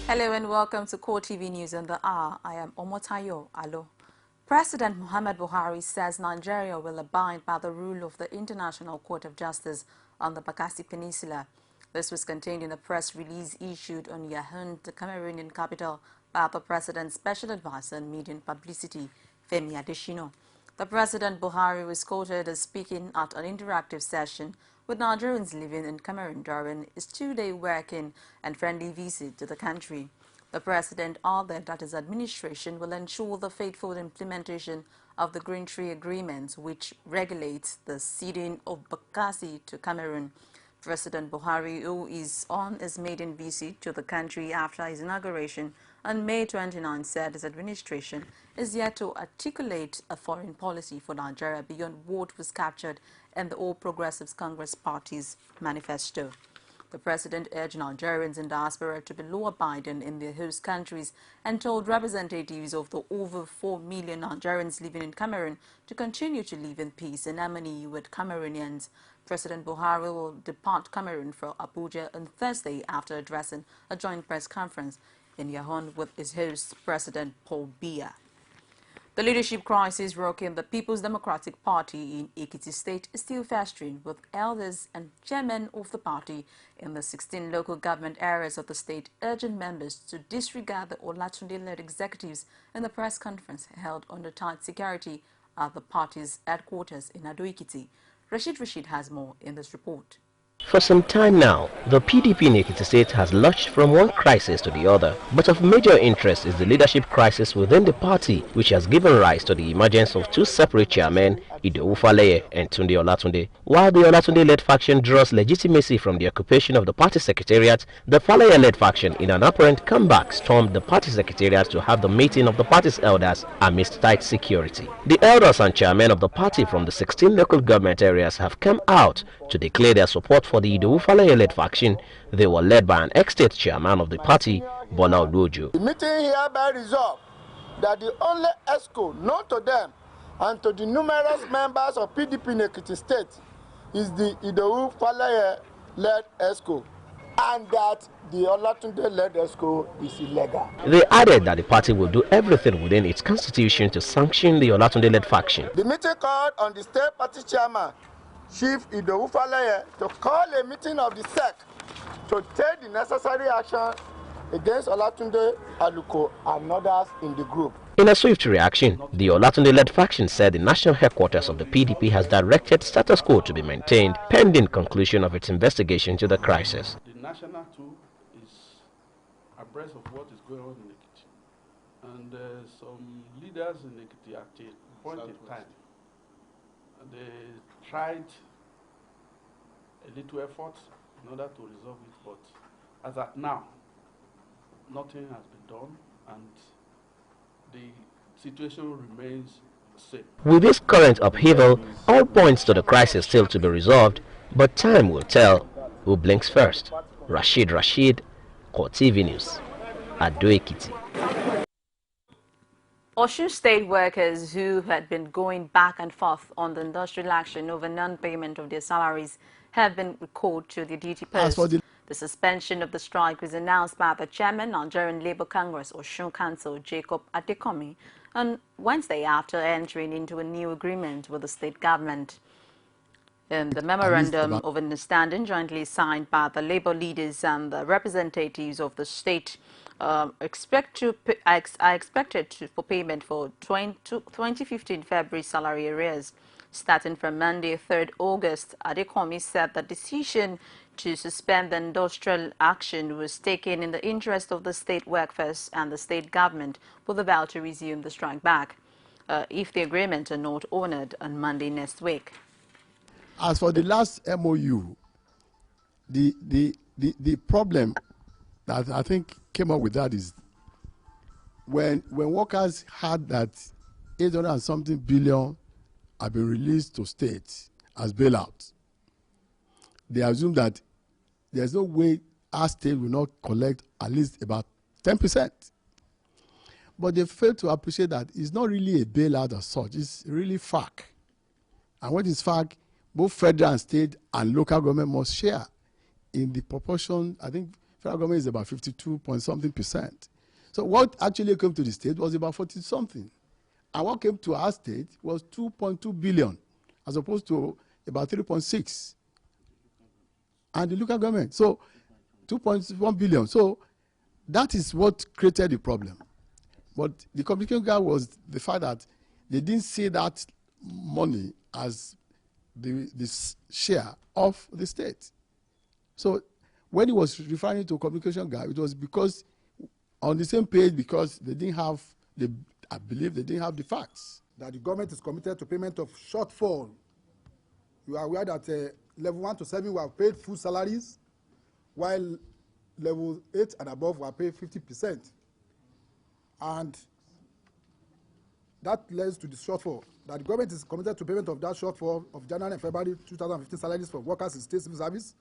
Hello and welcome to CoreTV News in the Hour. I am Omotayo Alo. President Muhammad Buhari says Nigeria will abide by the rule of the International Court of Justice on the Bakassi Peninsula. This was contained in a press release issued on Yaoundé, the Cameroonian capital, by the President's Special Advisor on Media and Publicity, Femi Adesina. The President Buhari was quoted as speaking at an interactive session with Nigerians living in Cameroon during his two-day working and friendly visit to the country. The President added that his administration will ensure the faithful implementation of the Green Tree Agreement, which regulates the ceding of Bakassi to Cameroon. President Buhari, who is on his maiden visit to the country after his inauguration on May 29, said his administration is yet to articulate a foreign policy for Nigeria beyond what was captured in the All Progressives Congress Party's manifesto. The president urged Nigerians in diaspora to be law-abiding in their host countries and told representatives of the over 4 million Nigerians living in Cameroon to continue to live in peace and harmony with Cameroonians. President Buhari will depart Cameroon for Abuja on Thursday after addressing a joint press conference in Yaoundé with his host, President Paul Biya. The leadership crisis rocking the People's Democratic Party in Ekiti State is still festering, with elders and chairmen of the party in the 16 local government areas of the state urging members to disregard the Olatunde-led executives in the press conference held under tight security at the party's headquarters in Ado-Ekiti. Rashid has more in this report. For some time now, the PDP in Ekiti State has lurched from one crisis to the other, but of major interest is the leadership crisis within the party, which has given rise to the emergence of two separate chairmen, Idowu Faleye and Tunde Olatunde. While the Olatunde-led faction draws legitimacy from the occupation of the party secretariat, the Faleye-led faction, in an apparent comeback, stormed the party secretariat to have the meeting of the party's elders amidst tight security. The elders and chairmen of the party from the 16 local government areas have come out to declare their support for the Idowu Faleye-led faction. They were led by an ex-state chairman of the party, Bola Oduojo. The meeting hereby resolved that the only ESCO known to them and to the numerous members of PDP in Ekiti State is the Idowu Faleye-led ESCO, and that the Olatunde-led ESCO is illegal. They added that the party will do everything within its constitution to sanction the Olatunde-led faction. The meeting called on the state party chairman, Chief Idowu Faleye, to call a meeting of the SEC to take the necessary action against Olatunde, Aluko and others in the group. In a swift reaction, the Olatunde-led faction said the national headquarters of the PDP has directed status quo to be maintained pending conclusion of its investigation into the crisis. The national too is abreast of what is going on in Ekiti, and some leaders in Ekiti at a point in time, they tried a little effort in order to resolve it, but as at now, nothing has been done, and the situation remains the same. With this current upheaval, all points to the crisis still to be resolved, but time will tell who blinks first. Rashid, CoreTV News, Ado-Ekiti. Osun State workers who had been going back and forth on the industrial action over non-payment of their salaries have been recalled to the duty post. The suspension of the strike was announced by the chairman, Nigerian Labour Congress, Osun Council, Jacob Adekomi, on Wednesday after entering into a new agreement with the state government. In the memorandum of understanding jointly signed by the labour leaders and the representatives of the state are expected for payment for 2015 February salary arrears. Starting from Monday, 3rd August, Adekomi said the decision to suspend the industrial action was taken in the interest of the state workforce and the state government, with a vow to resume the strike back if the agreements are not honoured on Monday next week. As for the last MOU, the problem that I think came up with that is when workers heard that 800 and something billion have been released to states as bailout, they assume that there's no way our state will not collect at least about 10%. But they fail to appreciate that it's not really a bailout as such, it's really FAC. And what is FAC? Both federal and state and local government must share in the proportion, I think Federal government is about 52 point something percent. So what actually came to the state was about 40 something. And what came to our state was 2.2 billion, as opposed to about 3.6. And the local government, so 2.1 billion. So that is what created the problem. But the complication gap was the fact that they didn't see that money as the share of the state. So when he was referring to communication gap, it was because on the same page, because they didn't have, I believe they didn't have the facts. That the government is committed to payment of shortfall. You are aware that level 1 to 7 were paid full salaries, while level 8 and above were paid 50%. And that leads to the shortfall. That the government is committed to payment of that shortfall of January and February 2015 salaries for workers in state civil service,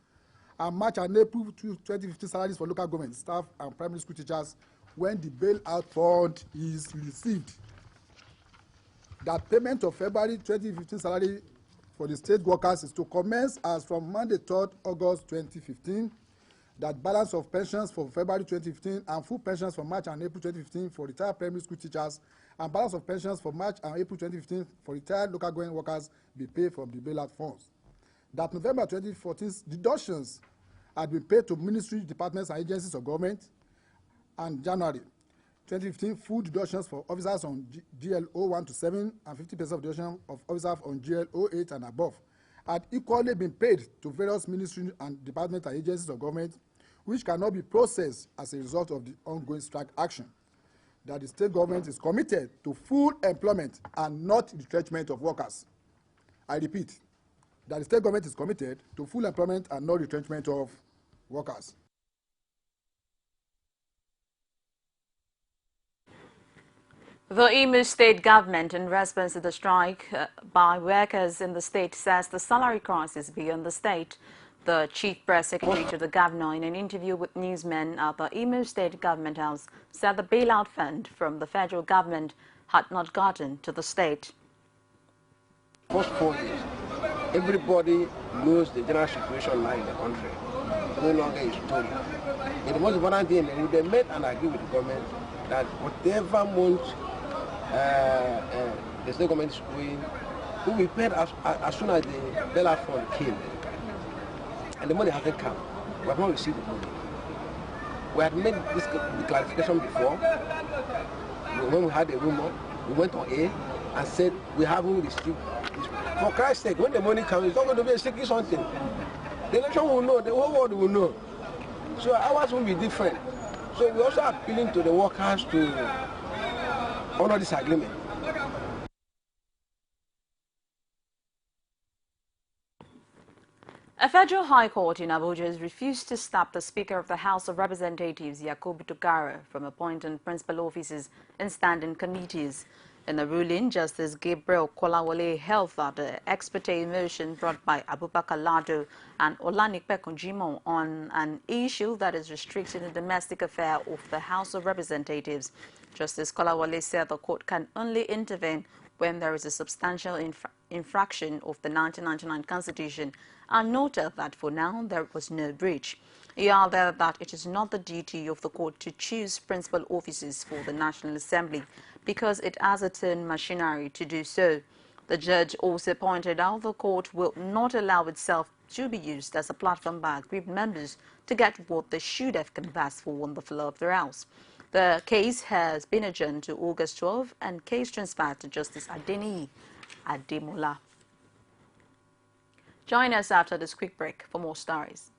and March and April 2015 salaries for local government staff and primary school teachers when the bailout fund is received. That payment of February 2015 salary for the state workers is to commence as from Monday 3rd August 2015. That balance of pensions for February 2015 and full pensions for March and April 2015 for retired primary school teachers, and balance of pensions for March and April 2015 for retired local government workers be paid from the bailout funds. That November 2014 deductions had been paid to ministry, departments and agencies of government, and January 2015 full deductions for officers on GLO 1 to 7 and 50% deduction of officers on GLO 8 and above had equally been paid to various ministries and departments and agencies of government, which cannot be processed as a result of the ongoing strike action. That the state government is committed to full employment and not retrenchment of workers. I repeat, that the state government is committed to full employment and not retrenchment of workers. The Imo state government, in response to the strike by workers in the state, says the salary crisis beyond the state. The chief press secretary to the governor, in an interview with newsmen at the Imo State Government House, said the bailout fund from the federal government had not gotten to the state. First 4 years, everybody knows the general situation now in the country. No longer is story. The most important thing, they met and agreed with the government that whatever month the state government is going, will be paid as soon as the bailout fund came. And the money hasn't come. We have not received the money. We had made this clarification before. When we had a rumor, we went on air and said we haven't received this. For Christ's sake, when the money comes, it's not going to be a sticky something. The nation will know, the whole world will know. So ours will be different. So we're also appealing to the workers to honor this agreement. A federal high court in Abuja has refused to stop the Speaker of the House of Representatives, Yakubu, Dogara, from appointing principal officers in standing committees. In the ruling, Justice Gabriel Kolawole held that the ex parte motion brought by Abubakar Lado and Olanipekun Kunjimo on an issue that is restricting the domestic affair of the House of Representatives. Justice Kolawole said the court can only intervene when there is a substantial infraction of the 1999 Constitution, and noted that for now there was no breach. He added that it is not the duty of the court to choose principal officers for the National Assembly because it has its own machinery to do so. The judge also pointed out the court will not allow itself to be used as a platform by aggrieved members to get what they should have canvassed for on the floor of the House. The case has been adjourned to August 12 and case transferred to Justice Adeniyi Ademola. Join us after this quick break for more stories.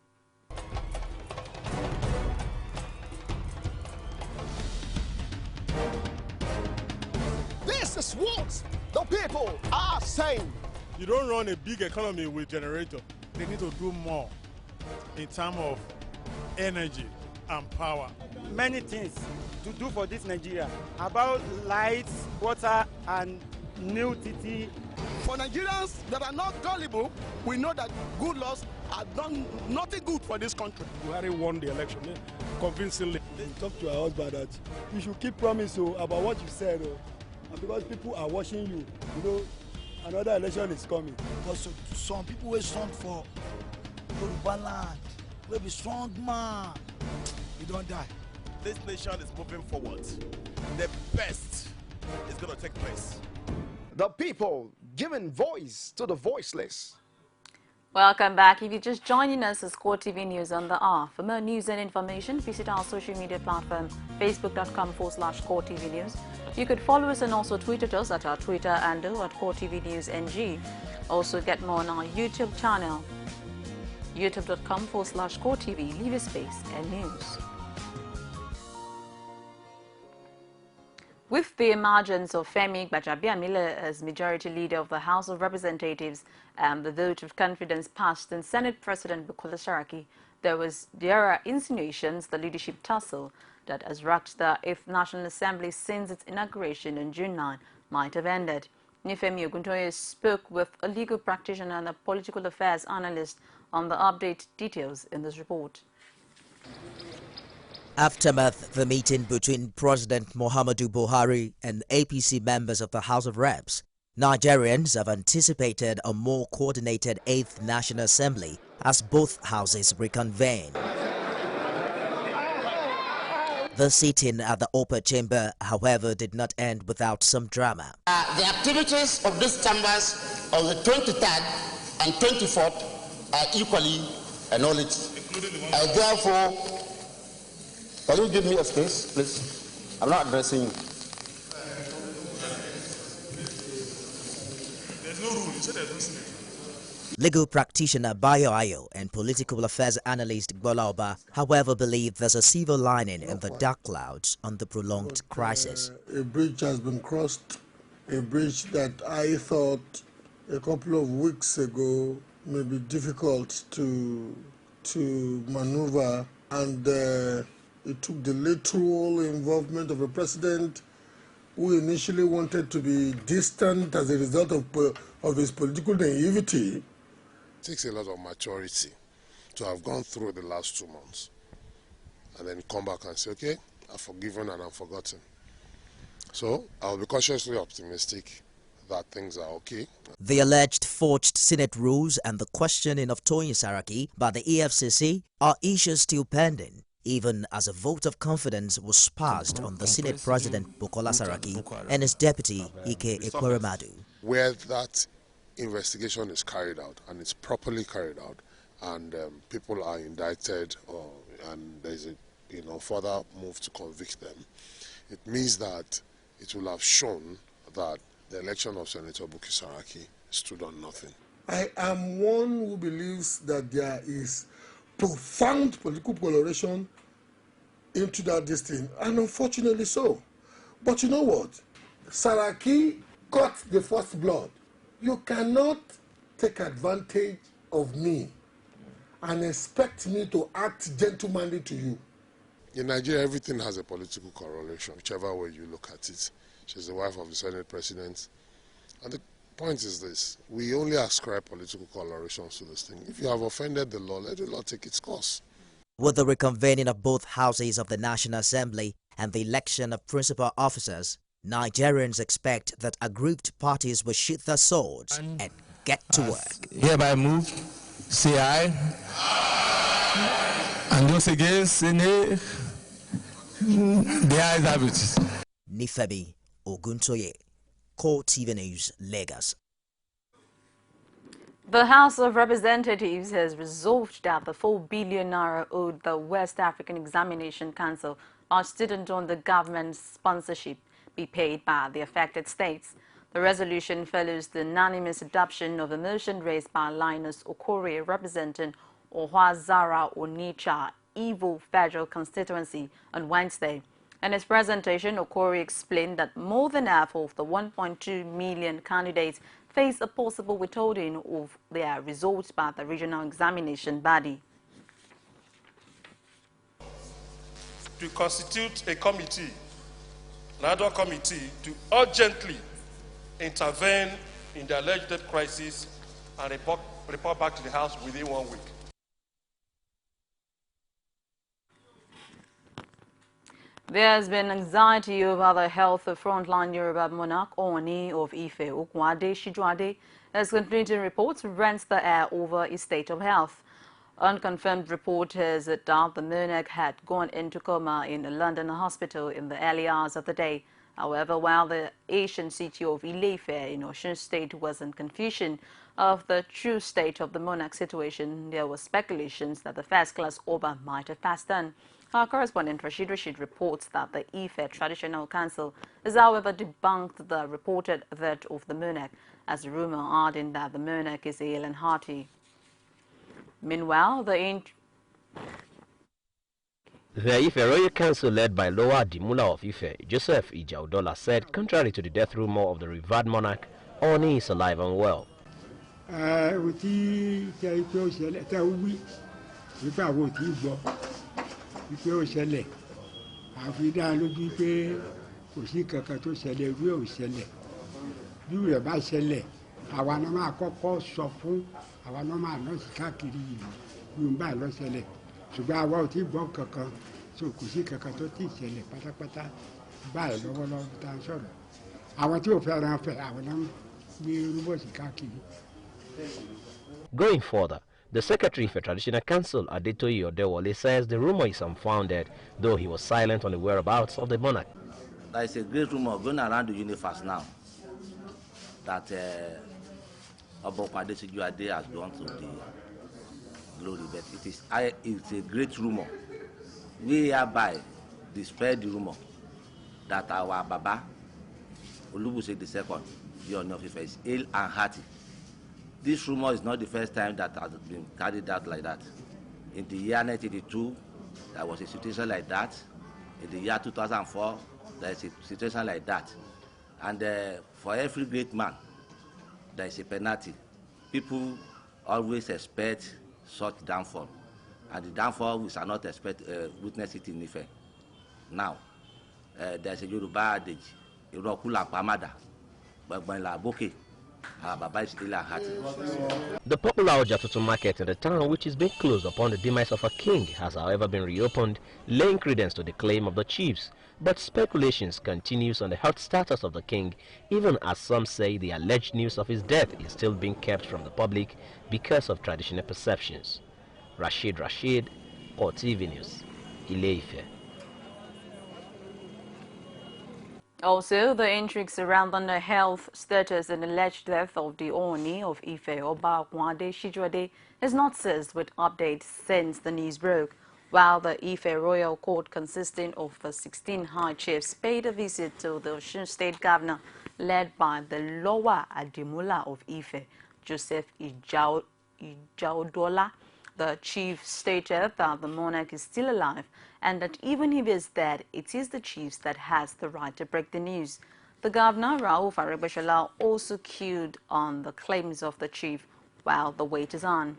This is what the people are saying. You don't run a big economy with generator. They need to do more in terms of energy and power. Many things to do for this Nigeria about lights, water, and new TT. For Nigerians that are not gullible, we know that good laws have done nothing good for this country. Buhari won the election convincingly. Talk to her husband that you should keep promise about what you said, and because people are watching you, you know, another election is coming. Because some people will stand for Yoruba land. will be strong man. You don't die. This nation is moving forward. The best is going to take place. The people giving voice to the voiceless. Welcome back. If you're just joining us, it's CoreTV News on the R. For more news and information, visit our social media platform, facebook.com/CoreTV News. You could follow us and also tweet at us at our Twitter handle at CoreTV News NG. Also get more on our YouTube channel, youtube.com/CoreTV. Leave a space and news. With the emergence of Femi Gbajabiamila as majority leader of the House of Representatives and the vote of confidence passed in Senate President Bukola Saraki, there are insinuations the leadership tussle that has rocked the 8th National Assembly since its inauguration on June 9 might have ended. Nifemi Oguntoye spoke with a legal practitioner and a political affairs analyst on the update details in this report. Aftermath the meeting between President Muhammadu Buhari and APC members of the House of Reps, Nigerians have anticipated a more coordinated 8th National Assembly as both houses reconvene. The sitting at the upper chamber, however, did not end without some drama. The activities of these chambers on the 23rd and 24th are equally acknowledged. Therefore, can you give me a space, please? I'm not addressing you. There's no rule. You said there's no snake. Legal practitioner Bayo Ayo and political affairs analyst Bola Oba, however, believe there's a silver lining in the dark clouds on the prolonged crisis. A bridge has been crossed, a bridge that I thought a couple of weeks ago may be difficult to maneuver, and it took the literal involvement of a president who initially wanted to be distant as a result of his political naivety. It takes a lot of maturity to have gone through the last 2 months and then come back and say, okay, I've forgiven and I've forgotten. So I'll be cautiously optimistic that things are okay. The alleged forged Senate rules and the questioning of Toyin Saraki by the EFCC are issues still pending, even as a vote of confidence was passed on the Senate President Bukola Saraki and his deputy Ike Ekweremadu. Where that investigation is carried out and it's properly carried out, and people are indicted, and there's a further move to convict them, it means that it will have shown that the election of Senator Bukola Saraki stood on nothing. I am one who believes that there is profound political coloration into that thing, and unfortunately so. But you know what? Saraki got the first blood. You cannot take advantage of me and expect me to act gentlemanly to you. In Nigeria, everything has a political correlation, whichever way you look at it. She's the wife of the Senate President. And the point is this: we only ascribe political colorations to this thing. If you have offended the law, let the law take its course. With the reconvening of both houses of the National Assembly and the election of principal officers, Nigerians expect that aggrieved parties will sheath their swords and get to work. Hereby move, say aye, and those against, say nay. The ayes have it. Nifemi Oguntoye, CoreTV News, Lagos. The House of Representatives has resolved that the 4 billion naira owed the West African Examination Council by students on the government's sponsorship be paid by the affected states. The resolution follows the unanimous adoption of a motion raised by Linus Okorie representing Ohwazara Onitsha, Ivo Federal Constituency on Wednesday. In his presentation, Okorie explained that more than half of the 1.2 million candidates face a possible withholding of their results by the regional examination body. To constitute a committee, another committee, to urgently intervene in the alleged crisis and report back to the House within 1 week. There has been anxiety over the health of frontline Yoruba monarch Oni of Ife, Okunade Shijuade, as conflicting reports rent the air over his state of health. Unconfirmed reporters that the monarch had gone into coma in a London hospital in the early hours of the day. However, while the ancient city of Ile-Ife in Osun State was in confusion of the true state of the monarch's situation, there were speculations that the first-class Oba might have passed on. Our correspondent Rashid reports that the Ife Traditional Council has, however, debunked the reported death of the monarch, as the rumor adding that the monarch is ill and hearty. Meanwhile, the Ife Royal Council, led by Lower Dimula of Ife, Joseph Ijaudola, said, contrary to the death rumor of the revered monarch, Oni is alive and well. Going further, the Secretary for Traditional Council, Adetoyi Odewole, says the rumor is unfounded, though he was silent on the whereabouts of the monarch. There is a great rumor going around the universe now that Oba of Benin has gone to the glory, but it's a great rumor. We hereby dispel the rumor that our Baba, Olubuse II, the Oni of Ife, is ill and hearty. This rumor is not the first time that has been carried out like that. In the year 1982, there was a situation like that. In the year 2004, there is a situation like that. And for every great man, there is a penalty. People always expect such downfall. And the downfall, we shall not expect witness it in Ife. Now, there is a Yoruba adage, Irokula Pamada, Bagbanla Boke. The popular Ojatutu market in the town, which has been closed upon the demise of a king, has however been reopened, laying credence to the claim of the chiefs. But speculations continues on the health status of the king, even as some say the alleged news of his death is still being kept from the public because of traditional perceptions. Rashid, CoreTV News, Ile-Ife. Also, the intrigue surrounding the health status and alleged death of the Oni of Ife, Oba Wade Shijwade, has not ceased with updates since the news broke. While the Ife Royal Court, consisting of the 16 high chiefs, paid a visit to the Osun State Governor, led by the Lower Adimula of Ife, Joseph Ijaudola, the chief stated that the monarch is still alive and that even if he is dead, it is the chiefs that has the right to break the news. The governor, Rauf Aregbesola, also cued on the claims of the chief while the wait is on.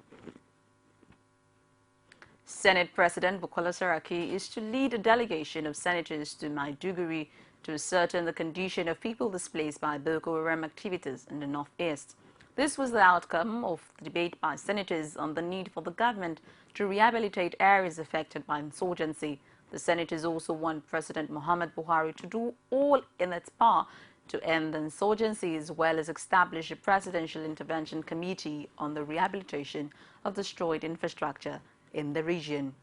Senate President Bukola Saraki is to lead a delegation of senators to Maiduguri to ascertain the condition of people displaced by Boko Haram activities in the northeast. This was the outcome of the debate by senators on the need for the government to rehabilitate areas affected by insurgency. The senators also want President Muhammad Buhari to do all in its power to end the insurgency, as well as establish a presidential intervention committee on the rehabilitation of destroyed infrastructure in the region.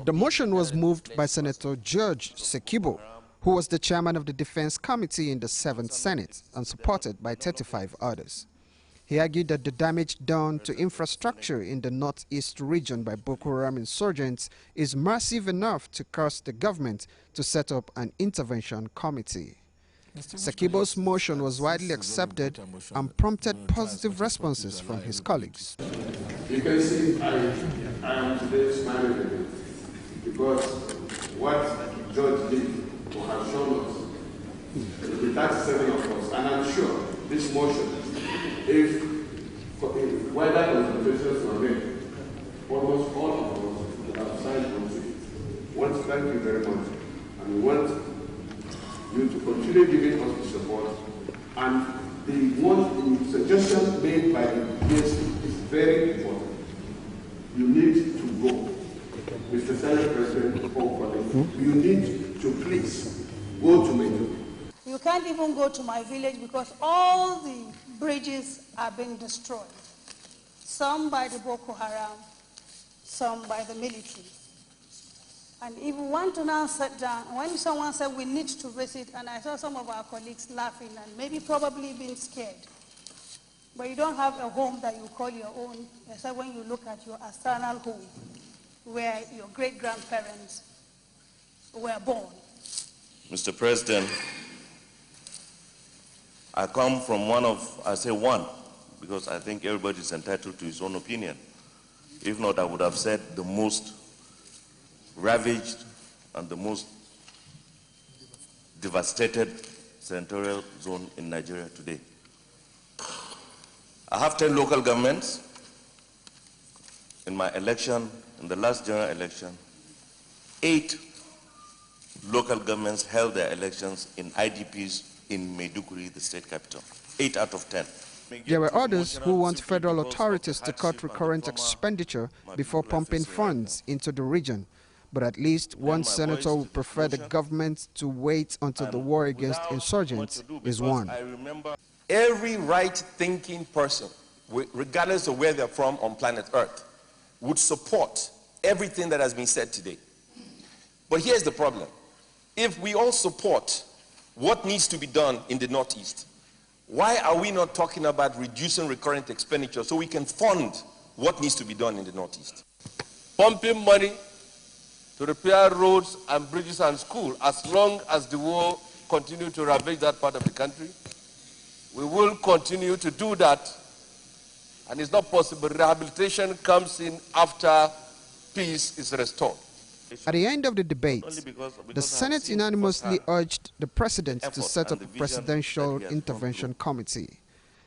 The motion was moved by Senator George Sekibo, who was the chairman of the Defense Committee in the 7th Senate and supported by 35 others. He argued that the damage done to infrastructure in the northeast region by Boko Haram insurgents is massive enough to cause the government to set up an intervention committee. Sekibo's motion was widely accepted and prompted positive responses from his colleagues. You can see I am today smiling because what George did to have shown us, the 37 of us, and I'm sure this motion, if whether consultations were made, almost all of us would have signed on to it. We want to thank you very much, and we want you to continue giving us the support. And the suggestion made by the PSC is very important. You need to go, Mr. Senate President, you need to please go to Maiduguri. You can't even go to my village because all the bridges are being destroyed. some by the Boko Haram, some by the military. And if we want to now sit down, when someone said we need to visit, and I saw some of our colleagues laughing and maybe probably being scared, but you don't have a home that you call your own, except when you look at your external home, where your great-grandparents were born. Mr. President, I come from I say one, because I think everybody is entitled to his own opinion. If not, I would have said the most ravaged and the most devastated senatorial zone in Nigeria today. I have 10 local governments. In my election, in the last general election, 8 local governments held their elections in IDPs in Maiduguri, the state capital. 8 out of 10. There were others who want federal authorities to cut recurrent expenditure before pumping funds into the region. But at least one senator would prefer the government to wait until the war against insurgents is won. Every right-thinking person, regardless of where they're from on planet Earth, would support everything that has been said today. But here's the problem. If we all support what needs to be done in the Northeast, why are we not talking about reducing recurrent expenditure so we can fund what needs to be done in the Northeast? Pumping money to repair roads and bridges and schools, as long as the war continues to ravage that part of the country, we will continue to do that. And it's not possible. Rehabilitation comes in after peace is restored. At the end of the debate, the Senate unanimously urged the President to set up a Presidential Intervention Committee.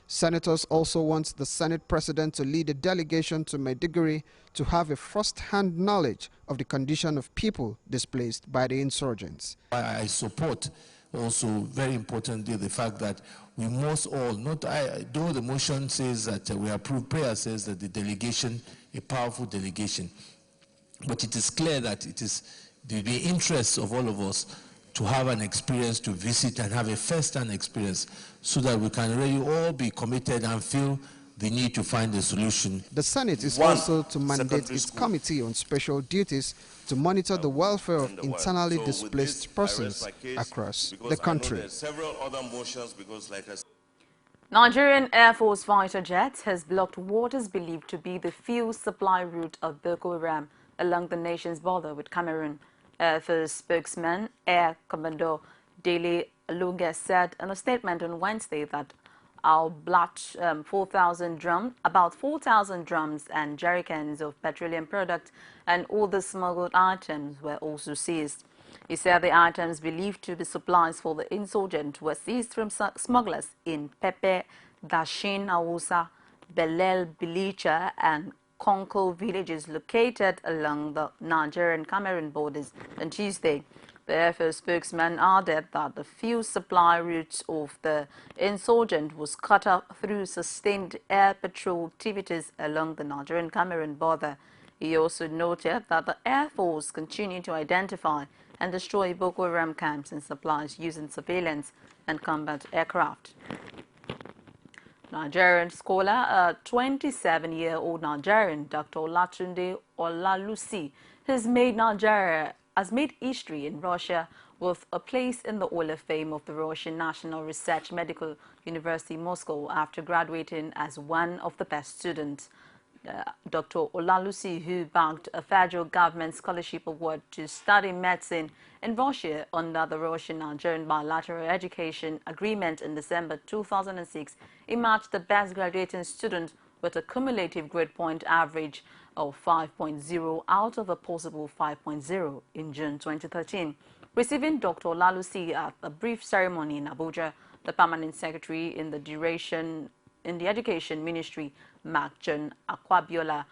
Senators also want the Senate President to lead a delegation to Maiduguri to have a first-hand knowledge of the condition of people displaced by the insurgents. I support also, very importantly, the fact that we must all, though the motion says that we approve, prayer says that the delegation, a powerful delegation, but it is clear that it is the interest of all of us to have an experience, to visit and have a first-hand experience so that we can really all be committed and feel the need to find a solution. The Senate is also to mandate its committee on special duties to monitor the welfare of internally displaced persons across the country. Nigerian Air Force fighter jet has blocked what is believed to be the fuel supply route of Boko Haram along the nation's border with Cameroon. Air Force spokesman Air Commodore Dele Aluga said in a statement on Wednesday that about 4,000 drums and jerrycans of petroleum products and all the smuggled items were also seized. He said the items believed to be supplies for the insurgent were seized from smugglers in Pepe, Dashin, Awusa, Belel, Bilicha and Konko villages located along the Nigerian-Cameroon borders on Tuesday. The Air Force spokesman added that the fuel supply route of the insurgent was cut off through sustained air patrol activities along the Nigerian-Cameroon border. He also noted that the Air Force continued to identify and destroy Boko Haram camps and supplies using surveillance and combat aircraft. Nigerian scholar, a 27-year-old Nigerian, Dr. Olatunde Olalusi, has made history in Russia with a place in the Hall of Fame of the Russian National Research Medical University Moscow after graduating as one of the best students. Dr. Olalusi, who bagged a federal government scholarship award to study medicine in Russia under the Russian-Nigerian bilateral education agreement in December 2006, emerged the best graduating student with a cumulative grade point average of 5.0 out of a possible 5.0 in June 2013. Receiving Dr. Olalusi at a brief ceremony in Abuja, the permanent secretary in the Education Ministry, Mark John Awobiala,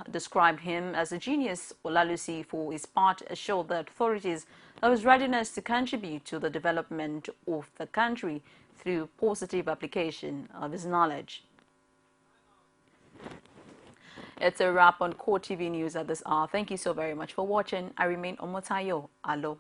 described him as a genius. Olalusi, for his part, assured the authorities of his readiness to contribute to the development of the country through positive application of his knowledge. It's a wrap on CoreTV News at this hour. Thank you so very much for watching. I remain Omotayo Alo.